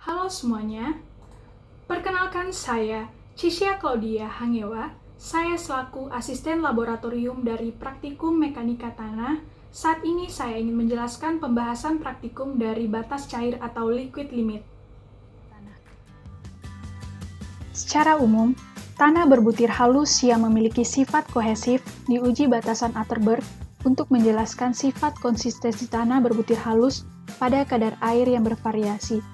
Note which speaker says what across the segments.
Speaker 1: Halo semuanya, perkenalkan saya Cisya Claudia Hangewa. Saya selaku asisten laboratorium dari Praktikum Mekanika Tanah. Saat ini saya ingin menjelaskan pembahasan praktikum dari batas cair atau liquid limit. Secara umum, tanah berbutir halus yang memiliki sifat kohesif diuji batasan Atterberg untuk menjelaskan sifat konsistensi tanah berbutir halus pada kadar air yang bervariasi.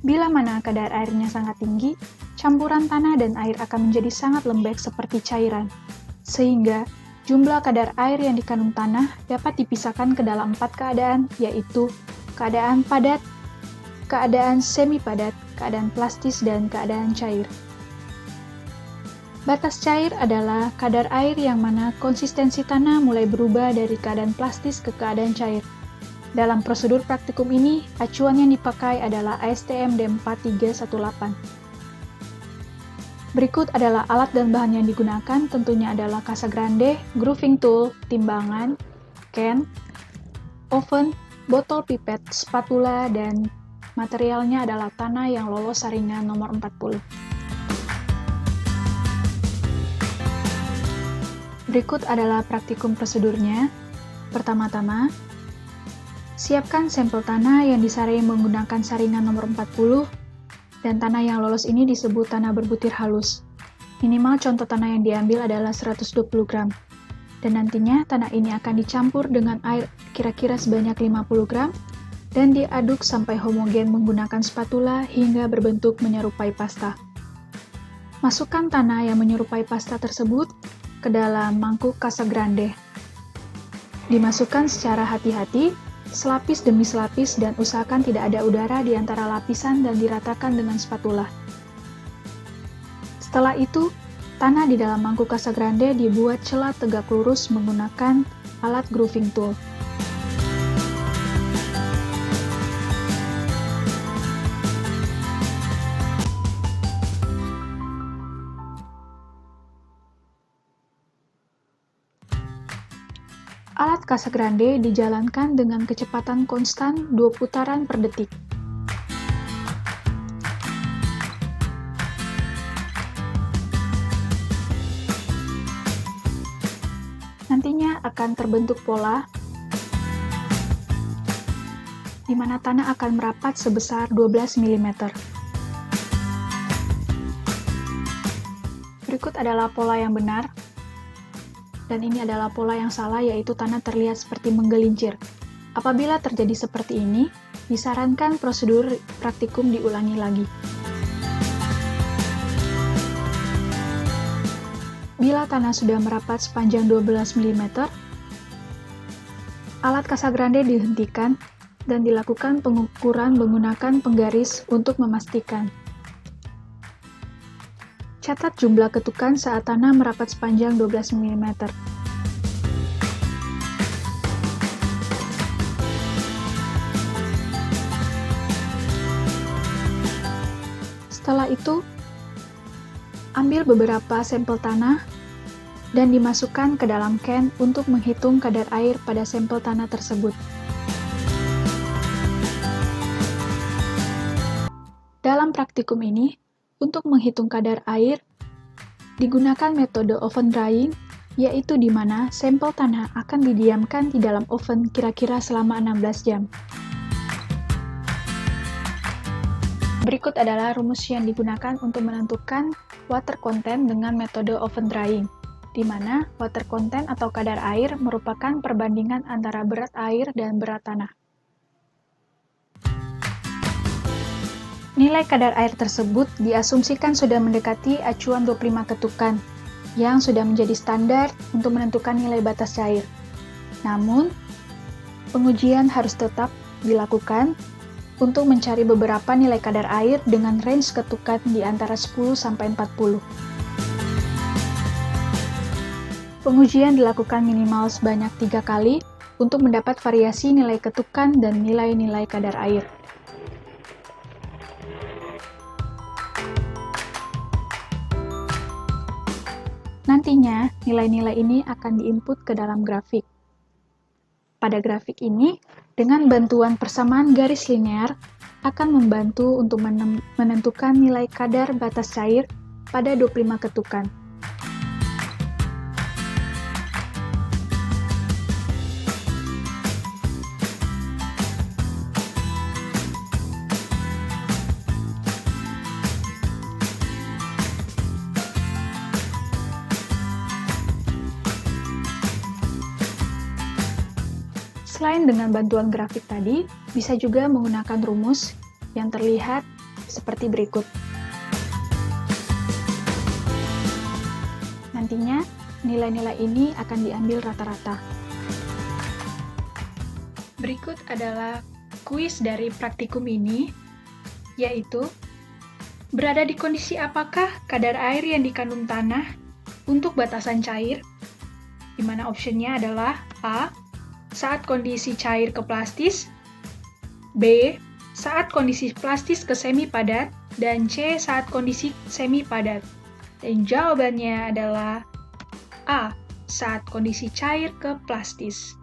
Speaker 1: Bila mana kadar airnya sangat tinggi, campuran tanah dan air akan menjadi sangat lembek seperti cairan, sehingga jumlah kadar air yang dikandung tanah dapat dipisahkan ke dalam 4 keadaan, yaitu keadaan padat, keadaan semi padat, keadaan plastis, dan keadaan cair. Batas cair adalah kadar air yang mana konsistensi tanah mulai berubah dari keadaan plastis ke keadaan cair. Dalam prosedur praktikum ini, acuan yang dipakai adalah ASTM D4318. Berikut adalah alat dan bahan yang digunakan, tentunya adalah Casagrande, grooving tool, timbangan, can, oven, botol pipet, spatula, dan materialnya adalah tanah yang lolos saringan nomor 40. Berikut adalah praktikum prosedurnya. Pertama-tama, siapkan sampel tanah yang disaring menggunakan saringan nomor 40, dan tanah yang lolos ini disebut tanah berbutir halus. Minimal contoh tanah yang diambil adalah 120 gram, dan nantinya tanah ini akan dicampur dengan air kira-kira sebanyak 50 gram, dan diaduk sampai homogen menggunakan spatula hingga berbentuk menyerupai pasta. Masukkan tanah yang menyerupai pasta tersebut ke dalam mangkuk Casagrande. Dimasukkan secara hati-hati, selapis demi selapis, dan usahakan tidak ada udara di antara lapisan dan diratakan dengan spatula. Setelah itu, tanah di dalam mangkuk Casagrande dibuat celah tegak lurus menggunakan alat grooving tool. Alat Casagrande dijalankan dengan kecepatan konstan 2 putaran per detik. Nantinya akan terbentuk pola di mana tanah akan merapat sebesar 12 mm. Berikut adalah pola yang benar. Dan ini adalah pola yang salah, yaitu tanah terlihat seperti menggelincir. Apabila terjadi seperti ini, disarankan prosedur praktikum diulangi lagi. Bila tanah sudah merapat sepanjang 12 mm, alat Casagrande dihentikan dan dilakukan pengukuran menggunakan penggaris untuk memastikan. Catat jumlah ketukan saat tanah merapat sepanjang 12 mm. Setelah itu, ambil beberapa sampel tanah dan dimasukkan ke dalam can untuk menghitung kadar air pada sampel tanah tersebut. Dalam praktikum ini, untuk menghitung kadar air, digunakan metode oven drying, yaitu di mana sampel tanah akan didiamkan di dalam oven kira-kira selama 16 jam. Berikut adalah rumus yang digunakan untuk menentukan water content dengan metode oven drying, di mana water content atau kadar air merupakan perbandingan antara berat air dan berat tanah. Nilai kadar air tersebut diasumsikan sudah mendekati acuan 25 ketukan, yang sudah menjadi standar untuk menentukan nilai batas cair. Namun, pengujian harus tetap dilakukan untuk mencari beberapa nilai kadar air dengan range ketukan di antara 10 sampai 40. Pengujian dilakukan minimal sebanyak 3 kali untuk mendapat variasi nilai ketukan dan nilai-nilai kadar air. Nantinya, nilai-nilai ini akan diinput ke dalam grafik. Pada grafik ini, dengan bantuan persamaan garis linear, akan membantu untuk menentukan nilai kadar batas cair pada 25 ketukan. Selain dengan bantuan grafik tadi, bisa juga menggunakan rumus yang terlihat seperti berikut. Nantinya, nilai-nilai ini akan diambil rata-rata. Berikut adalah kuis dari praktikum ini, yaitu berada di kondisi apakah kadar air yang dikandung tanah untuk batasan cair, di mana optionnya adalah A. Saat kondisi cair ke plastis, B. Saat kondisi plastis ke semi padat, dan C. Saat kondisi semi padat. Dan jawabannya adalah A. Saat kondisi cair ke plastis.